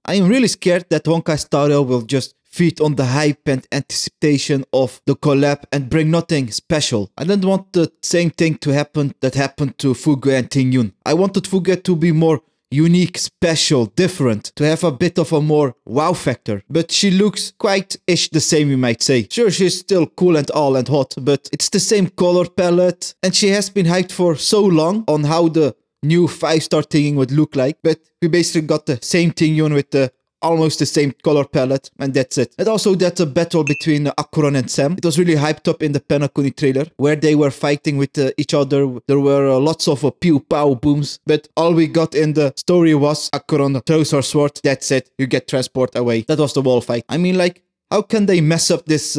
I am really scared that Honkai Star Rail will just feed on the hype and anticipation of the collab and bring nothing special. I don't want the same thing to happen that happened to Fuge and Tingyun. I wanted Fuge to be more unique, special, different, to have a bit of a more wow factor. But she looks quite-ish the same, you might say. Sure, she's still cool and all and hot, but it's the same color palette, and she has been hyped for so long on how the new 5-star Tingyun would look like, but we basically got the same Tingyun with the almost the same color palette, and that's it. And also that battle between Akuron and Sam, it was really hyped up in the Penakuni trailer, where they were fighting with each other. There were lots of pew pow booms, but all we got in the story was Akuron throws her sword, that's it, you get transport away. That was the wall fight. I mean, like, how can they mess up this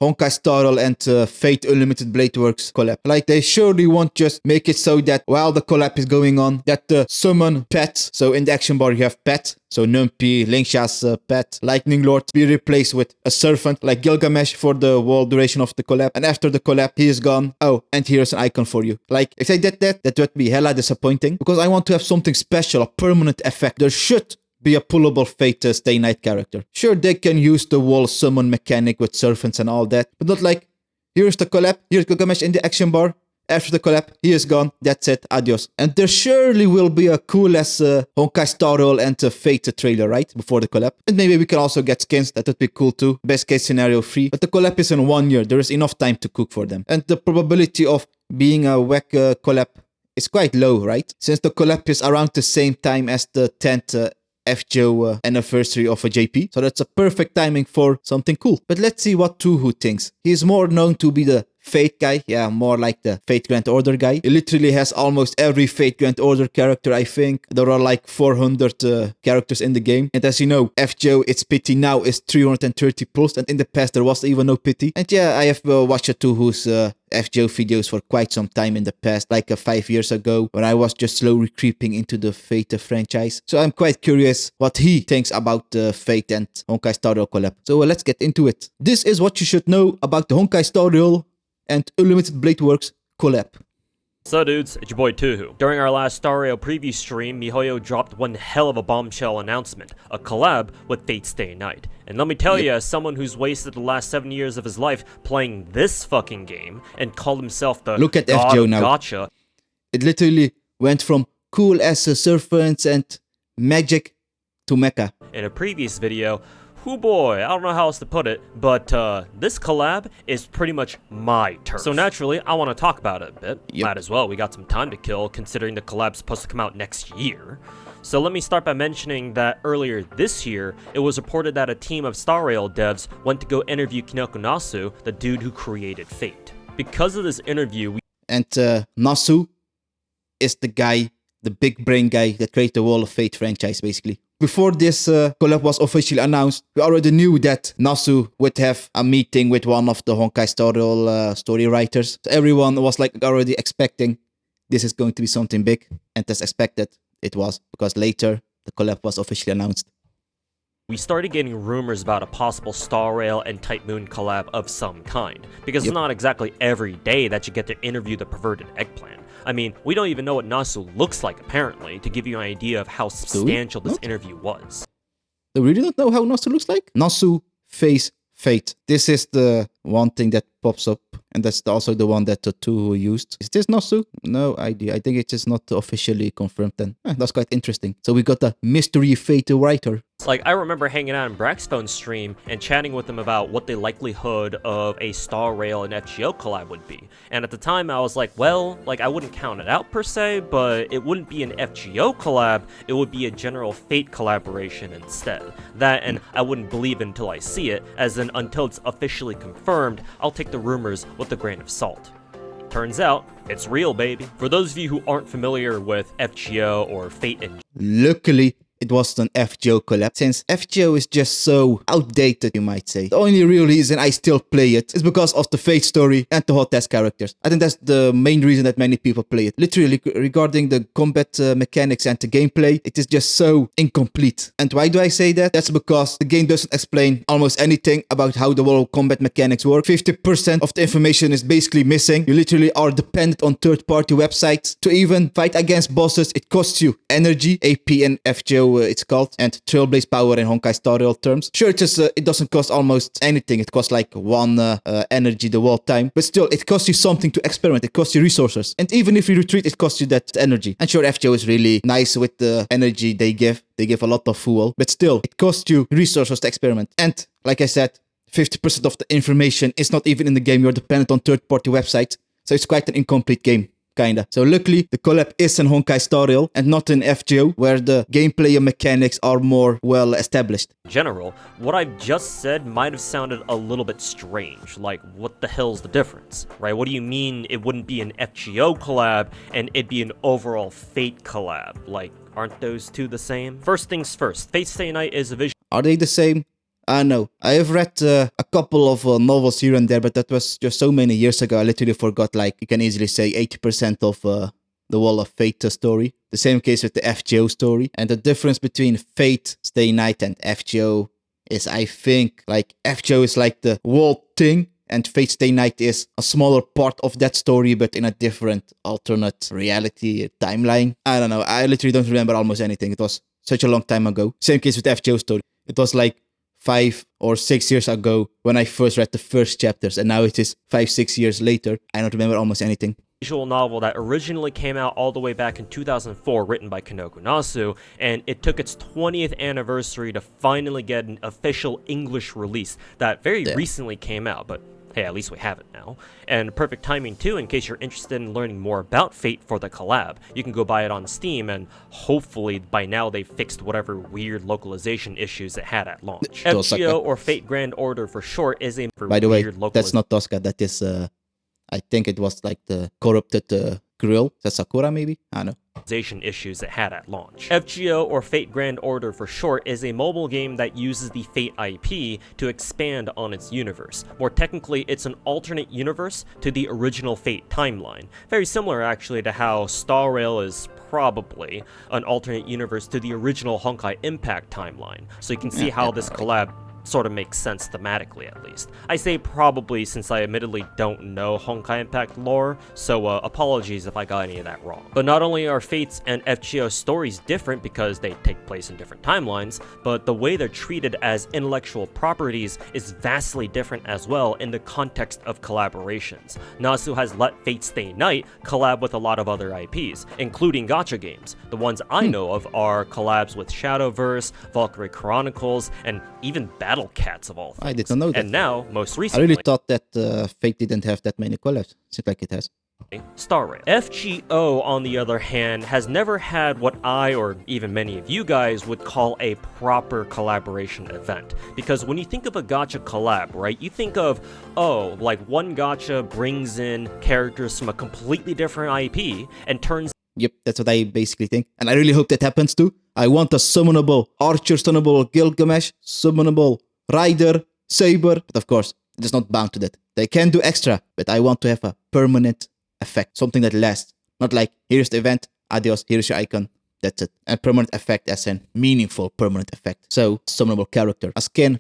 Honkai Star Rail and Fate Unlimited Blade Works collab? Like, they surely won't just make it so that while the collab is going on, that the summon pet, so in the action bar you have pet, so Numpy, Lingsha's pet, Lightning Lord, be replaced with a servant like Gilgamesh for the whole duration of the collab, and after the collab he is gone. Oh, and here's an icon for you. Like, if they did that, that would be hella disappointing, because I want to have something special, a permanent effect. There should be a pullable Fate Stay Night character. Sure, they can use the wall summon mechanic with servants and all that, but not like, here's the collab, here's Gilgamesh in the action bar, after the collab, he is gone, that's it, adios. And there surely will be a cool as Honkai Star Rail and Fate trailer, right, before the collab. And maybe we can also get skins, that would be cool too. Best case scenario free, but the collab is in 1 year, there is enough time to cook for them. And the probability of being a whack collab is quite low, right? Since the collab is around the same time as the 10th FGO anniversary of a JP. So that's a perfect timing for something cool. But let's see what Tuhu thinks. He's more known to be the Fate guy. Yeah, more like the Fate Grand Order guy. He literally has almost every Fate Grand Order character, I think. There are like 400 characters in the game. And as you know, FGO, its pity now is 330 plus. And in the past, there was even no pity. And yeah, I have watched Tuhu's FGO videos for quite some time in the past, like 5 years ago, when I was just slowly creeping into the Fate franchise. So I'm quite curious what he thinks about the Fate and Honkai Star Rail collab. So let's get into it. This is what you should know about the Honkai Star Rail and Unlimited Blade Works collab. So dudes, it's your boy Tuhu. During our last Star Rail preview stream, MiHoYo dropped one hell of a bombshell announcement, a collab with Fate Stay Night. And let me tell you, as someone who's wasted the last 7 years of his life playing this fucking game and called himself the Look at God FGO of now. Gacha. It literally went from cool as servants and magic to mecha. In a previous video, whoo boy, I don't know how else to put it, but this collab is pretty much my turf. So naturally, I want to talk about it a bit. Might as well, we got some time to kill considering the collab's supposed to come out next year. So let me start by mentioning that earlier this year, it was reported that a team of Star Rail devs went to go interview Kinoko Nasu, the dude who created Fate. Because of this interview, And Nasu is the guy, the big brain guy that created the Wall of Fate franchise, basically. Before this collab was officially announced, we already knew that Nasu would have a meeting with one of the Honkai Star Rail story writers. So everyone was like already expecting this is going to be something big, and as expected, it was, because later the collab was officially announced. we started getting rumors about a possible Star Rail and Type Moon collab of some kind, because it's not exactly every day that you get to interview the perverted eggplant. I mean, we don't even know what Nasu looks like, apparently, to give you an idea of how substantial this interview was. They really don't know how Nasu looks like? Nasu face Fate. This is the one thing that pops up, and that's also the one that the two used. Is this Nasu? No idea. I think it is not officially confirmed then. That's quite interesting. So we got a mystery Fate writer. Like, I remember hanging out in Braxtone's stream and chatting with them about what the likelihood of a Star Rail and FGO collab would be. And at the time, I was like, well, like, I wouldn't count it out per se, but it wouldn't be an FGO collab, it would be a general Fate collaboration instead. That, and I wouldn't believe it until I see it, as in until it's officially confirmed, I'll take the rumors with a grain of salt. Turns out, it's real, baby. For those of you who aren't familiar with FGO or Fate in Luckily, it was an FGO collab, since FGO is just so outdated, you might say. The only real reason I still play it is because of the Fate story and the hot test characters. I think that's the main reason that many people play it. Literally, regarding the combat mechanics and the gameplay, it is just so incomplete. And why do I say that? That's because the game doesn't explain almost anything about how the whole combat mechanics work. 50% of the information is basically missing. You literally are dependent on third-party websites. To even fight against bosses, it costs you energy. AP and FGO FGO it's called, and Trailblaze Power in Honkai Star Rail terms. Sure, it doesn't cost almost anything. It costs like 1 energy the whole time, but still, it costs you something to experiment. It costs you resources, and even if you retreat, it costs you that energy. And sure, FGO is really nice with the energy they give. They give a lot of fuel, but still, it costs you resources to experiment. And like I said, 50% of the information is not even in the game. You're dependent on third-party websites, so it's quite an incomplete game. Kinda. So luckily, the collab is in Honkai Star Rail and not in FGO, where the gameplay and mechanics are more well established. In general, what I've just said might have sounded a little bit strange. Like, what the hell's the difference, right? What do you mean it wouldn't be an FGO collab and it'd be an overall Fate collab? Like, aren't those two the same? First things first, Fate Stay Night is a visual. Are they the same? No. I have read a couple of novels here and there, but that was just so many years ago. I literally forgot, like, you can easily say 80% of the Wall of Fate story. The same case with the FGO story. And the difference between Fate Stay Night and FGO is, I think, like, FGO is like the whole thing, and Fate Stay Night is a smaller part of that story, but in a different alternate reality timeline. I don't know. I literally don't remember almost anything. It was such a long time ago. Same case with the FGO story. It was like 5 or 6 years ago when I first read the first chapters, and now it is 5-6 years later. I don't remember almost anything. Visual novel that originally came out all the way back in 2004, written by Kanoku Nasu, and it took its 20th anniversary to finally get an official English release that very recently came out, but hey, at least we have it now. And perfect timing too, in case you're interested in learning more about Fate for the collab. You can go buy it on Steam, and hopefully by now they've fixed whatever weird localization issues it had at launch. FGO, or Fate Grand Order for short, is a By the way, that's not Tosca, that is, I think it was like the corrupted grill. Is that Sakura maybe? I don't know. Issues it had at launch. FGO, or Fate Grand Order for short, is a mobile game that uses the Fate IP to expand on its universe. More technically, it's an alternate universe to the original Fate timeline. Very similar actually to how Star Rail is probably an alternate universe to the original Honkai Impact timeline. So you can see how this collab sort of makes sense thematically, at least. I say probably since I admittedly don't know Honkai Impact lore, so apologies if I got any of that wrong. But not only are Fates and FGO stories different because they take place in different timelines, but the way they're treated as intellectual properties is vastly different as well in the context of collaborations. Nasu has let Fate Stay Night collab with a lot of other IPs, including gacha games. The ones I know of are collabs with Shadowverse, Valkyrie Chronicles, and even Battle Cats of all things. I did not know that. And now, most recently, I really thought that Fate didn't have that many collabs. Seems like it has. Star Rail. FGO, on the other hand, has never had what I, or even many of you guys, would call a proper collaboration event. Because when you think of a gacha collab, right, you think of, oh, like one gacha brings in characters from a completely different IP and turns... Yep, that's what I basically think. And I really hope that happens too. I want a summonable Archer, summonable Gilgamesh, summonable Rider, Saber. But of course, it is not bound to that. They can do extra, but I want to have a permanent effect. Something that lasts. Not like, here's the event, adios, here's your icon. That's it. A permanent effect as in meaningful permanent effect. So, summonable character. A skin,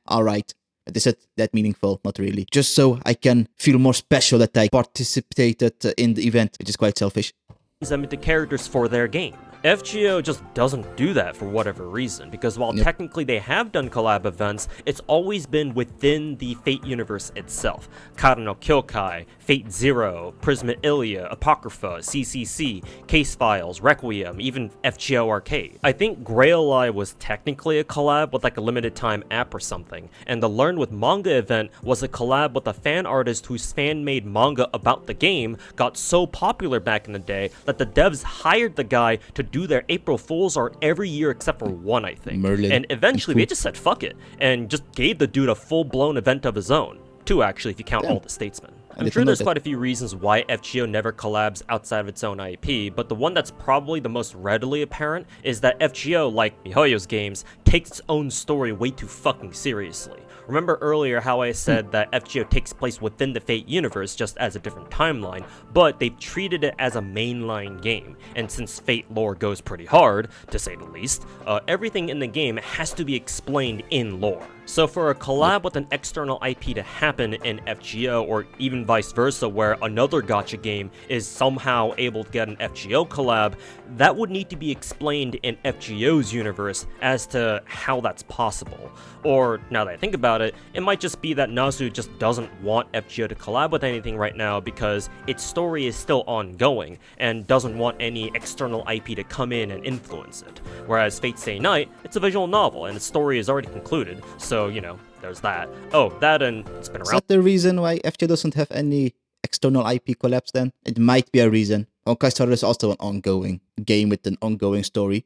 alright. But is it that meaningful? Not really. Just so I can feel more special that I participated in the event, which is quite selfish. Them into characters for their game. FGO just doesn't do that for whatever reason, because while technically they have done collab events, it's always been within the Fate universe itself. Kara no Kyokai, Fate Zero, Prisma Ilia, Apocrypha, CCC, Case Files, Requiem, even FGO Arcade. I think Grail Eye was technically a collab with like a limited time app or something, and the Learn with Manga event was a collab with a fan artist whose fan-made manga about the game got so popular back in the day that the devs hired the guy to do their April Fool's art every year except for one, I think. Merlin. And eventually they just said fuck it and just gave the dude a full-blown event of his own. Two, actually, if you count all the statesmen. I'm sure there's quite a few reasons why FGO never collabs outside of its own IP, but the one that's probably the most readily apparent is that FGO, like MiHoYo's games, takes its own story way too fucking seriously. Remember earlier how I said that FGO takes place within the Fate universe just as a different timeline, but they've treated it as a mainline game, and since Fate lore goes pretty hard, to say the least, everything in the game has to be explained in lore. So for a collab with an external IP to happen in FGO, or even and vice versa, where another gacha game is somehow able to get an FGO collab, that would need to be explained in FGO's universe as to how that's possible. Or, now that I think about it, it might just be that Nasu just doesn't want FGO to collab with anything right now because its story is still ongoing and doesn't want any external IP to come in and influence it. Whereas Fate Stay Night, it's a visual novel and its story is already concluded, so, you know, there's that. Oh, that and it's been Is around. that the reason why FJ doesn't have any external IP collabs then? It might be a reason. Honkai Star Rail is also an ongoing game with an ongoing story,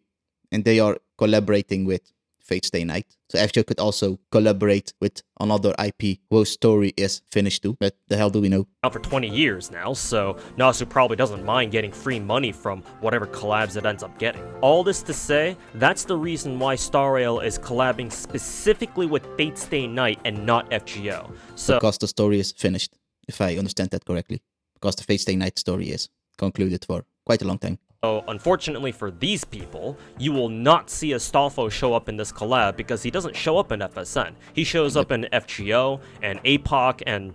and they are collaborating with Fate Stay Night. So FJ could also collaborate with another IP whose story is finished too. But the hell do we know? For 20 years now, so Nasu probably doesn't mind getting free money from whatever collabs it ends up getting. All this to say, that's the reason why Star Rail is collabing specifically with Fate Stay Night and not FGO. So Because the story is finished, if I understand that correctly. Because the Fate Stay Night story is concluded for quite a long time. So, unfortunately for these people, you will not see Astolfo show up in this collab because he doesn't show up in FSN. He shows up in FGO and APOC and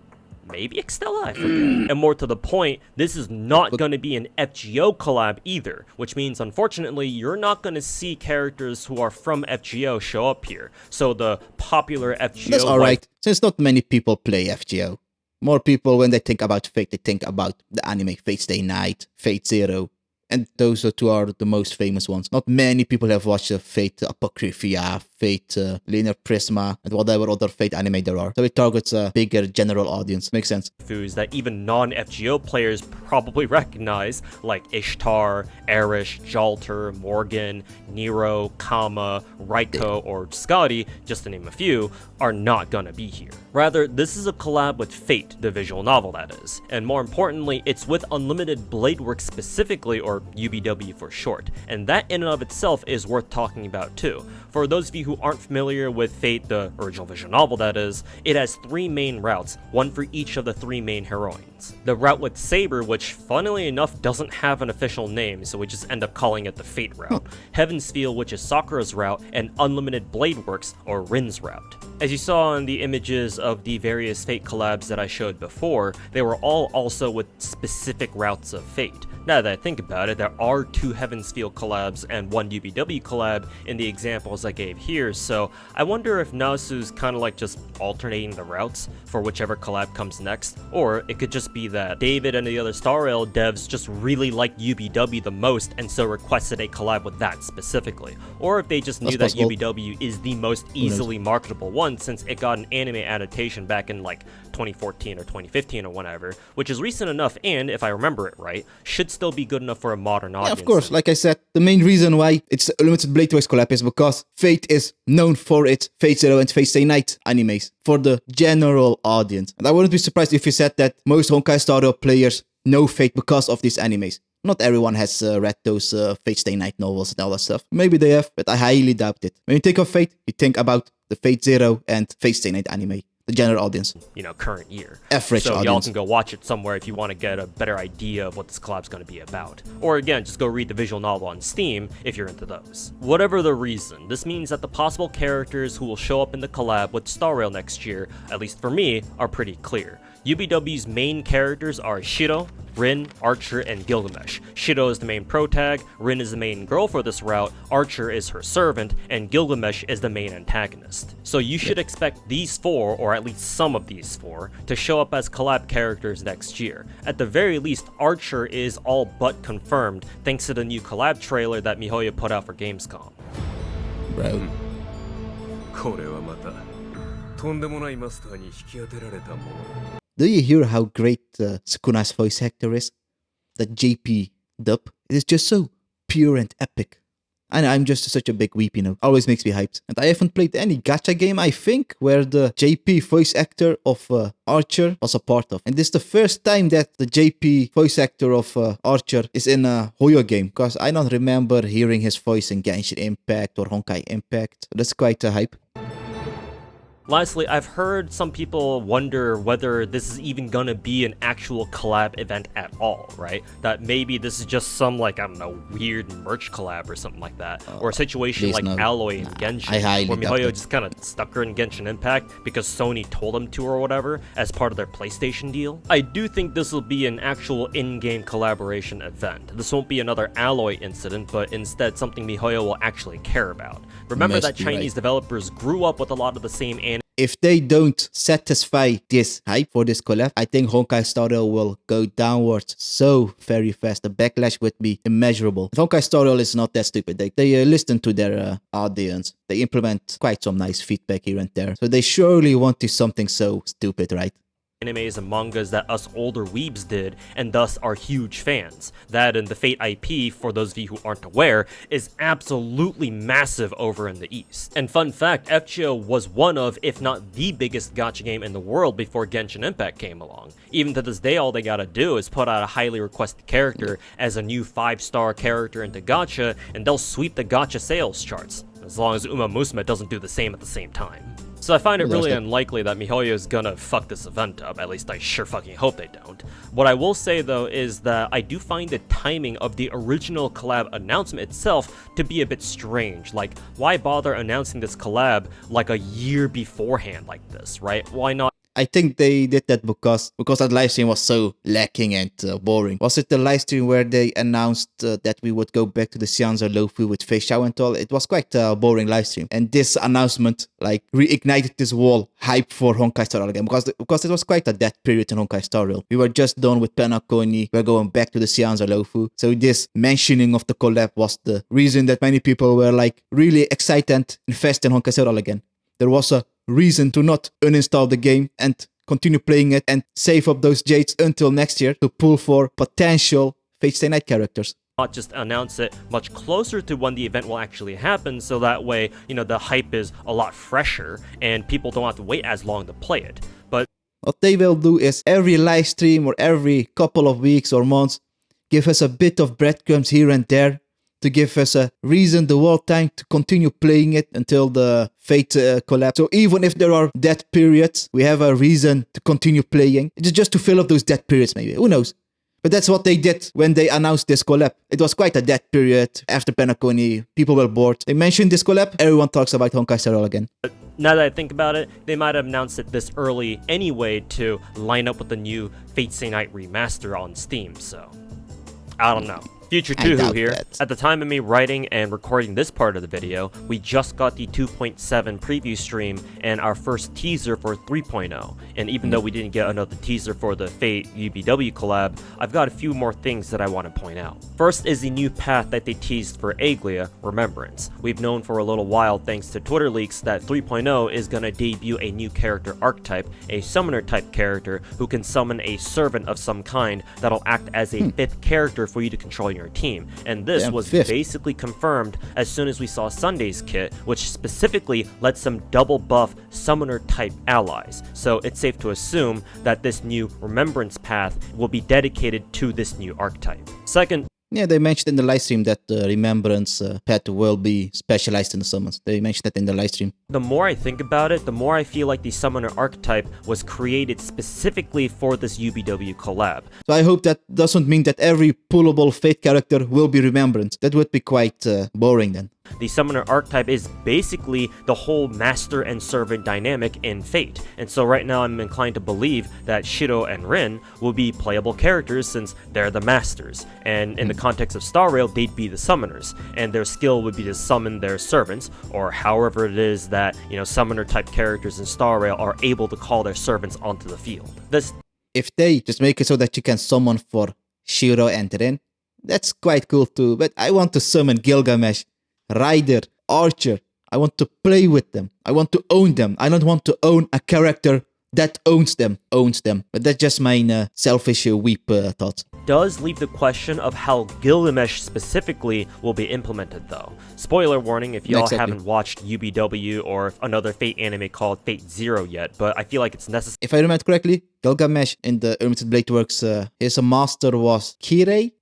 maybe Extella, I forget. And more to the point, this is not going to be an FGO collab either, which means unfortunately you're not going to see characters who are from FGO show up here. So the popular FGO... That's alright, since not many people play FGO. More people, when they think about Fate, they think about the anime Fate Stay Night, Fate Zero. And those two are the most famous ones. Not many people have watched Fate Apocrypha, Fate Linear Prisma, and whatever other Fate anime there are. So it targets a bigger general audience. Makes sense. That even non-FGO players probably recognize, like Ishtar, Erish, Jalter, Morgan, Nero, Kama, Raiko, or Scotty, just to name a few, are not gonna be here. Rather, this is a collab with Fate, the visual novel that is. And more importantly, it's with Unlimited Bladeworks specifically, or UBW for short. And that in and of itself is worth talking about too. For those of you who aren't familiar with Fate, the original visual novel that is, it has 3 main routes, one for each of the 3 main heroines. The route with Saber, which funnily enough doesn't have an official name, so we just end up calling it the Fate route. Heaven's Feel, which is Sakura's route, and Unlimited Bladeworks, or Rin's route. As you saw in the images of the various Fate collabs that I showed before, they were all also with specific routes of Fate. Now that I think about it, there are 2 Heaven's Feel collabs and 1 UBW collab in the examples I gave here, so I wonder if Nasu's kinda like just alternating the routes for whichever collab comes next, or it could just be that David and the other Star Rail devs just really like UBW the most and so requested a collab with that specifically, or if they just knew that UBW is the most easily marketable one since it got an anime adaptation back in like 2014 or 2015 or whatever, which is recent enough and, if I remember it right, should still be good enough for a modern audience. Yeah, of course, like I said, the main reason why it's the Unlimited Bladeworks collab is because Fate is known for its Fate Zero and Fate Stay Night animes for the general audience. And I wouldn't be surprised if you said that most Honkai Star Rail players know Fate because of these animes. Not everyone has read those Fate Stay Night novels and all that stuff. Maybe they have, but I highly doubt it. When you think of Fate, you think about the Fate Zero and Fate Stay Night anime. The general audience. You know, current year. Average so audience. Y'all can go watch it somewhere if you want to get a better idea of what this collab's going to be about. Or again, just go read the visual novel on Steam if you're into those. Whatever the reason, this means that the possible characters who will show up in the collab with Star Rail next year, at least for me, are pretty clear. UBW's main characters are Shiro, Rin, Archer, and Gilgamesh. Shiro is the main protag, Rin is the main girl for this route, Archer is her servant, and Gilgamesh is the main antagonist. So you should expect these 4, or at least some of these 4, to show up as collab characters next year. At the very least, Archer is all but confirmed thanks to the new collab trailer that Mihoyo put out for Gamescom. Bro. Do you hear how great Sukuna's voice actor is? That JP dub. It is just so pure and epic. And I'm just such a big weep, you know. Always makes me hyped. And I haven't played any gacha game, I think, where the JP voice actor of Archer was a part of. And this is the first time that the JP voice actor of Archer is in a Hoyo game. Because I don't remember hearing his voice in Genshin Impact or Honkai Impact. So that's quite a hype. Lastly, I've heard some people wonder whether this is even gonna be an actual collab event at all, right? That maybe this is just some, like, I don't know, weird merch collab or something like that. Or a situation like no. Alloy and Genshin, where MiHoYo just kind of stuck her in Genshin Impact because Sony told them to or whatever as part of their PlayStation deal. I do think this will be an actual in-game collaboration event. This won't be another Alloy incident, but instead something MiHoYo will actually care about. Remember that Chinese developers grew up with a lot of the same anime. If they don't satisfy this hype for this collab, I think Honkai Star Rail will go downwards so very fast. The backlash would be immeasurable. Honkai Star Rail is not that stupid. They listen to their audience. They implement quite some nice feedback here and there. So they surely want to something so stupid, right? Animes and mangas that us older weebs did, and thus are huge fans. That and the Fate IP, for those of you who aren't aware, is absolutely massive over in the East. And fun fact, FGO was one of, if not the biggest gacha game in the world before Genshin Impact came along. Even to this day, all they gotta do is put out a highly requested character as a new 5-star character into gacha, and they'll sweep the gacha sales charts, as long as Uma Musume doesn't do the same at the same time. So I find it really unlikely that MiHoYo is gonna fuck this event up, at least I sure fucking hope they don't. What I will say though is that I do find the timing of the original collab announcement itself to be a bit strange. Like, why bother announcing this collab like a year beforehand like this, right? Why not? I think they did that because that livestream was so lacking and boring. Was it the livestream where they announced that we would go back to the Xianzhou Lofu with Fei Xiao and all? It was quite a boring livestream. And this announcement like reignited this whole hype for Honkai Star Rail again because it was quite a dead period in Honkai Star Rail. We were just done with Penacony. We're going back to the Xianzhou Lofu. So this mentioning of the collab was the reason that many people were like really excited and invested in Honkai Star Rail again. There was a reason to not uninstall the game and continue playing it and save up those jades until next year to pull for potential Fate Stay Night characters. Not just announce it much closer to when the event will actually happen, so that way, you know, the hype is a lot fresher and people don't have to wait as long to play it. But what they will do is every live stream or every couple of weeks or months give us a bit of breadcrumbs here and there to give us a reason the whole time to continue playing it until the Fate collab. So even if there are dead periods, we have a reason to continue playing. It's just to fill up those dead periods maybe. Who knows? But that's what they did when they announced this collab. It was quite a dead period. After Penacony, people were bored. They mentioned this collab, everyone talks about Honkai Star Rail again. Now that I think about it, they might have announced it this early anyway to line up with the new Fate Stay Night remaster on Steam, so I don't know. Future Tuhu here. At the time of me writing and recording this part of the video, we just got the 2.7 preview stream and our first teaser for 3.0. And even though we didn't get another teaser for the Fate UBW collab, I've got a few more things that I want to point out. First is the new path that they teased for Aglia, Remembrance. We've known for a little while, thanks to Twitter leaks, that 3.0 is going to debut a new character archetype, a summoner type character who can summon a servant of some kind that'll act as a fifth character for you to control your team, and this was basically confirmed as soon as we saw Sunday's kit, which specifically lets them double buff summoner type allies. So it's safe to assume that this new Remembrance path will be dedicated to this new archetype. Second, yeah, they mentioned in the live stream that the Remembrance pet will be specialized in the summons. They mentioned that in the live stream. The more I think about it, the more I feel like the summoner archetype was created specifically for this UBW collab. So I hope that doesn't mean that every pullable Fate character will be Remembrance. That would be quite boring then. The summoner archetype is basically the whole master and servant dynamic in Fate, and so right now I'm inclined to believe that Shiro and Rin will be playable characters since they're the masters, and in the context of Star Rail, they'd be the summoners, and their skill would be to summon their servants, or however it is that, you know, summoner type characters in Star Rail are able to call their servants onto the field. If they just make it so that you can summon for Shiro and Rin, that's quite cool too, but I want to summon Gilgamesh, Ryder, Archer. I want to play with them. I want to own them. I don't want to own a character that owns them. But that's just my selfish weep thoughts. Does leave the question of how Gilgamesh specifically will be implemented though. Spoiler warning if y'all haven't watched UBW or another Fate anime called Fate Zero yet, but I feel like it's necessary. If I remember correctly, Gilgamesh in the Hermited Blade Works, his master was Kirei.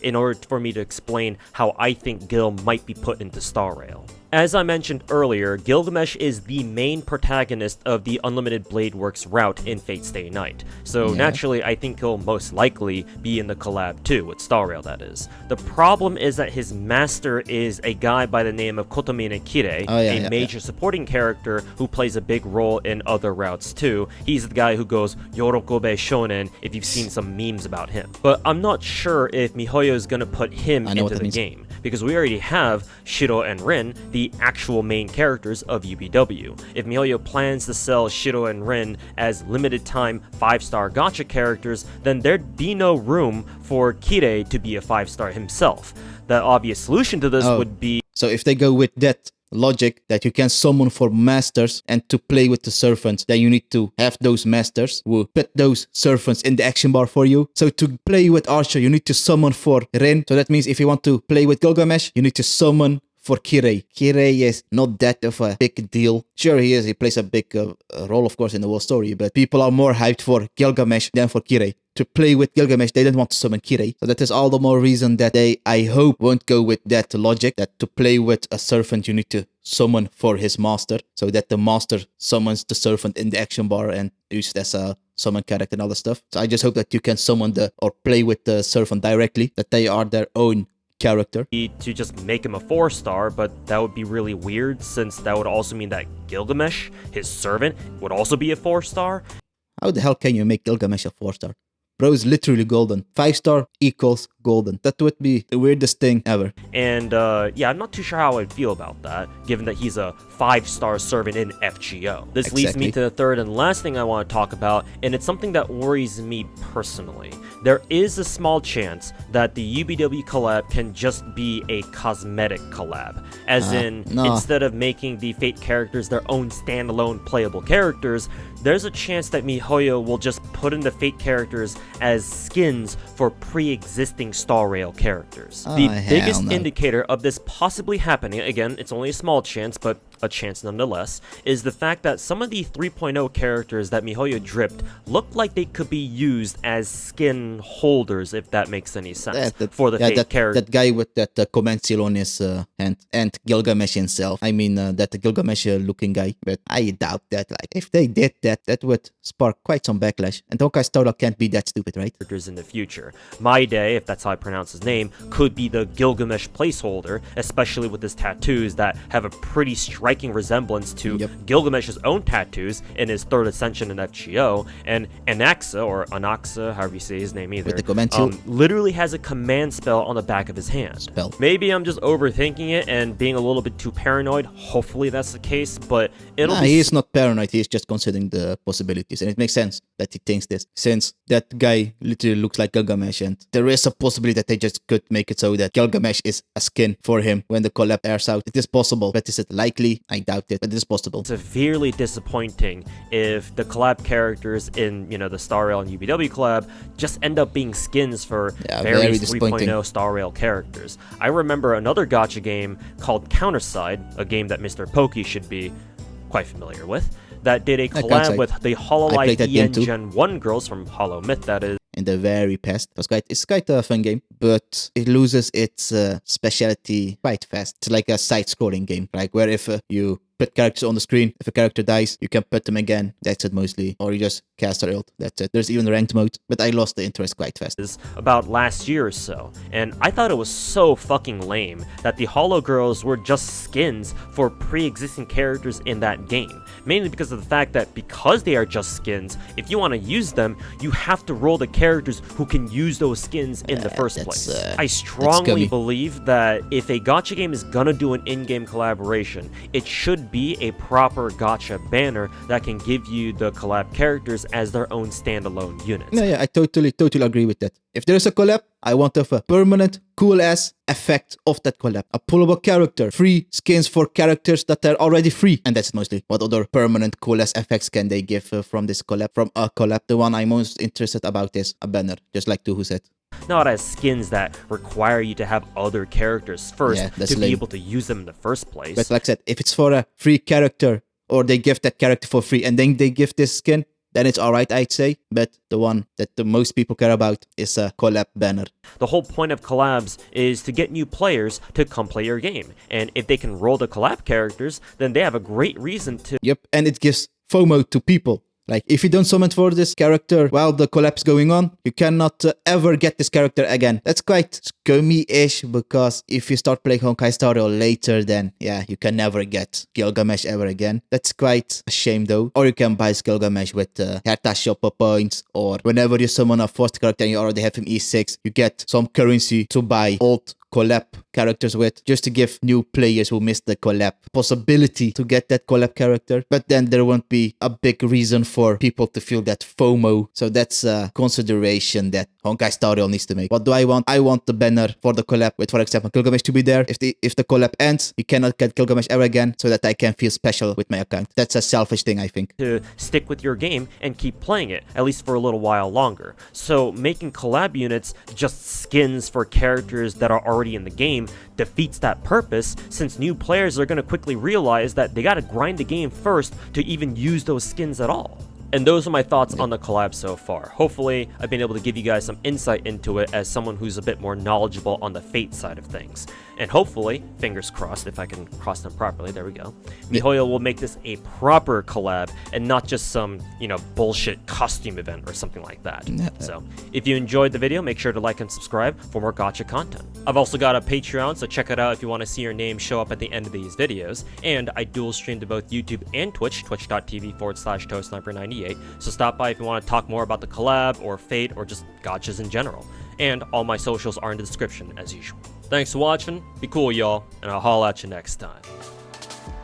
In order for me to explain how I think Gil might be put into Star Rail. As I mentioned earlier, Gilgamesh is the main protagonist of the Unlimited Blade Works route in Fate Stay Night, so naturally I think he'll most likely be in the collab too, with Star Rail that is. The problem is that his master is a guy by the name of Kotomine Kirei, a major supporting character who plays a big role in other routes too. He's the guy who goes Yorokobe Shonen if you've seen some memes about him. But I'm not sure if MiHoYo is gonna put him into the game, because we already have Shiro and Rin, the actual main characters of UBW. If MiHoYo plans to sell Shiro and Rin as limited time 5-star gacha characters, then there'd be no room for Kirei to be a 5-star himself. The obvious solution to this would be... So if they go with that logic that you can summon for masters and to play with the servants, then you need to have those masters who put those servants in the action bar for you. So to play with Archer, you need to summon for Rin. So that means if you want to play with Gilgamesh, you need to summon for Kirei. Kirei is not that of a big deal. Sure, he is. He plays a big role, of course, in the whole story, but people are more hyped for Gilgamesh than for Kirei. To play with Gilgamesh, they don't want to summon Kirei. So that is all the more reason that they, I hope, won't go with that logic, that to play with a servant, you need to summon for his master, so that the master summons the servant in the action bar and used as a summon character and all the stuff. So I just hope that you can summon or play with the servant directly, that they are their own character. To just make him a 4-star, but that would be really weird since that would also mean that Gilgamesh, his servant, would also be a 4-star. How the hell can you make Gilgamesh a 4-star? Bro is literally golden. 5-star equals golden. That would be the weirdest thing ever. And yeah, I'm not too sure how I'd feel about that, given that he's a 5-star servant in FGO. This leads me to the third and last thing I want to talk about, and it's something that worries me personally. There is a small chance that the UBW collab can just be a cosmetic collab, as instead of making the Fate characters their own standalone playable characters, there's a chance that MiHoYo will just put in the Fate characters as skins for pre-existing Star Rail characters. The biggest indicator of this possibly happening, again, it's only a small chance, but a chance nonetheless, is the fact that some of the 3.0 characters that MiHoYo dripped look like they could be used as skin holders, if that makes any sense, for the Fate character. That guy with that comment seal on his hand, and Gilgamesh himself. I mean, that Gilgamesh looking guy. But I doubt that. Like, if they did that, that would spark quite some backlash. And Honkai Star Rail can't be that stupid, right? In the future. My Day, if that's how I pronounce his name, could be the Gilgamesh placeholder, especially with his tattoos that have a pretty striking resemblance to Gilgamesh's own tattoos in his 3rd Ascension in FGO, and Anaxa, or Anaxa, however you say his name either, with the command seal, literally has a command spell on the back of his hand. Maybe I'm just overthinking it and being a little bit too paranoid. Hopefully that's the case, but he is not paranoid, he is just considering the possibilities, and it makes sense that he thinks this, since that guy literally looks like Gilgamesh, and there is a possibility that they just could make it so that Gilgamesh is a skin for him when the collab airs out. It is possible, but is it likely? I doubt it, but it is possible. Severely disappointing if the collab characters in, the Star Rail and UBW collab just end up being skins for various 3.0 Star Rail characters. I remember another gacha game called Counterside, a game that Mr. Pokey should be quite familiar with, that did a collab with the Hololive EN Gen 1 girls from Hollow Myth, that is. In the very past. It's quite a fun game, but it loses its speciality quite fast. It's like a side-scrolling game, like where if you put characters on the screen, if a character dies, you can put them again. That's it mostly. Or you just cast or ult. That's it. There's even ranked mode, but I lost the interest quite fast. About last year or so, and I thought it was so fucking lame that the Hollow Girls were just skins for pre-existing characters in that game. Mainly because of the fact that because they are just skins, if you want to use them, you have to roll the characters who can use those skins in the first place. I strongly believe that if a gacha game is gonna do an in-game collaboration, it should be a proper gacha banner that can give you the collab characters as their own standalone units. Yeah, I totally agree with that. If there is a collab, I want to have a permanent, cool-ass effect of that collab. A pullable character, free skins for characters that are already free. And that's mostly what other permanent, cool-ass effects can they give from this collab, from a collab. The one I'm most interested about is a banner, just like Tuhu said. Not as skins that require you to have other characters first to be able to use them in the first place. But like I said, if it's for a free character, or they give that character for free, and then they give this skin, then it's alright, I'd say. But the one that the most people care about is a collab banner. The whole point of collabs is to get new players to come play your game. And if they can roll the collab characters, then they have a great reason to... Yep, and it gives FOMO to people. Like, if you don't summon for this character while the collab's going on, you cannot ever get this character again. That's quite scummy-ish, because if you start playing Honkai Star Rail later, then yeah, you can never get Gilgamesh ever again. That's quite a shame though. Or you can buy Gilgamesh with hereby shopper points, or whenever you summon a first character and you already have him E6, you get some currency to buy old collab characters with, just to give new players who missed the collab possibility to get that collab character. But then there won't be a big reason for people to feel that FOMO. So that's a consideration that Honkai Star Rail needs to make. What do I want? I want the banner for the collab with, for example, Gilgamesh to be there. If the collab ends, you cannot get Gilgamesh ever again, so that I can feel special with my account. That's a selfish thing, I think. To stick with your game and keep playing it, at least for a little while longer. So making collab units just skins for characters that are already in the game defeats that purpose, since new players are going to quickly realize that they got to grind the game first to even use those skins at all. And those are my thoughts on the collab so far. Hopefully, I've been able to give you guys some insight into it as someone who's a bit more knowledgeable on the Fate side of things. And hopefully, fingers crossed, if I can cross them properly, there we go, MiHoYo will make this a proper collab and not just some, bullshit costume event or something like that. So, if you enjoyed the video, make sure to like and subscribe for more gacha content. I've also got a Patreon, so check it out if you want to see your name show up at the end of these videos. And I dual stream to both YouTube and Twitch, twitch.tv/ToeSniper98. So stop by if you want to talk more about the collab or Fate or just gachas in general. And all my socials are in the description as usual. Thanks for watching, be cool y'all, and I'll holla at you next time.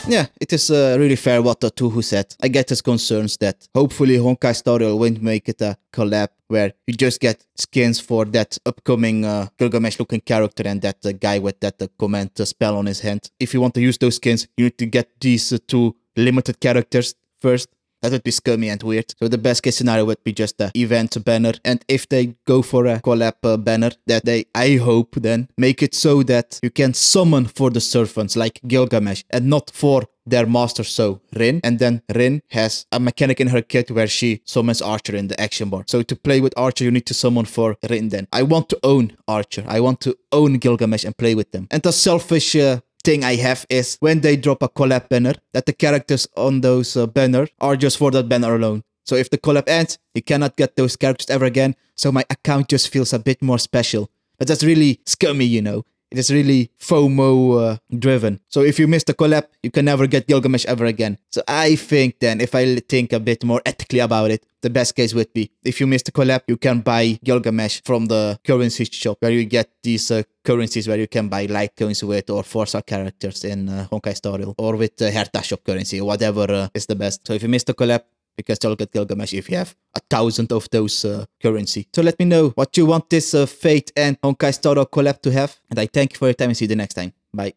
Yeah, it is really fair what the Tuhu said. I get his concerns that hopefully Honkai Star Rail won't make it a collab where you just get skins for that upcoming Gilgamesh looking character and that guy with that command spell on his hand. If you want to use those skins, you need to get these two limited characters first. That would be scummy and weird. So the best case scenario would be just the event banner. And if they go for a collab banner, that they, I hope then, make it so that you can summon for the servants like Gilgamesh and not for their master, so Rin. And then Rin has a mechanic in her kit where she summons Archer in the action bar. So to play with Archer, you need to summon for Rin then. I want to own Archer. I want to own Gilgamesh and play with them. And the selfish thing I have is when they drop a collab banner, that the characters on those banner are just for that banner alone. So if the collab ends, you cannot get those characters ever again. So my account just feels a bit more special. But that's really scummy, It is really FOMO driven. So if you miss the collab, you can never get Gilgamesh ever again. So I think then, if I think a bit more ethically about it, the best case would be, if you miss the collab, you can buy Gilgamesh from the currency shop, where you get these currencies where you can buy light coins with, or Forza characters in Honkai Star Rail, or with hereby shop currency, or whatever is the best. So if you miss the collab, you can still get Gilgamesh if you have 1,000 of those currency. So let me know what you want this Fate and Honkai Star Rail collab to have. And I thank you for your time and see you the next time. Bye.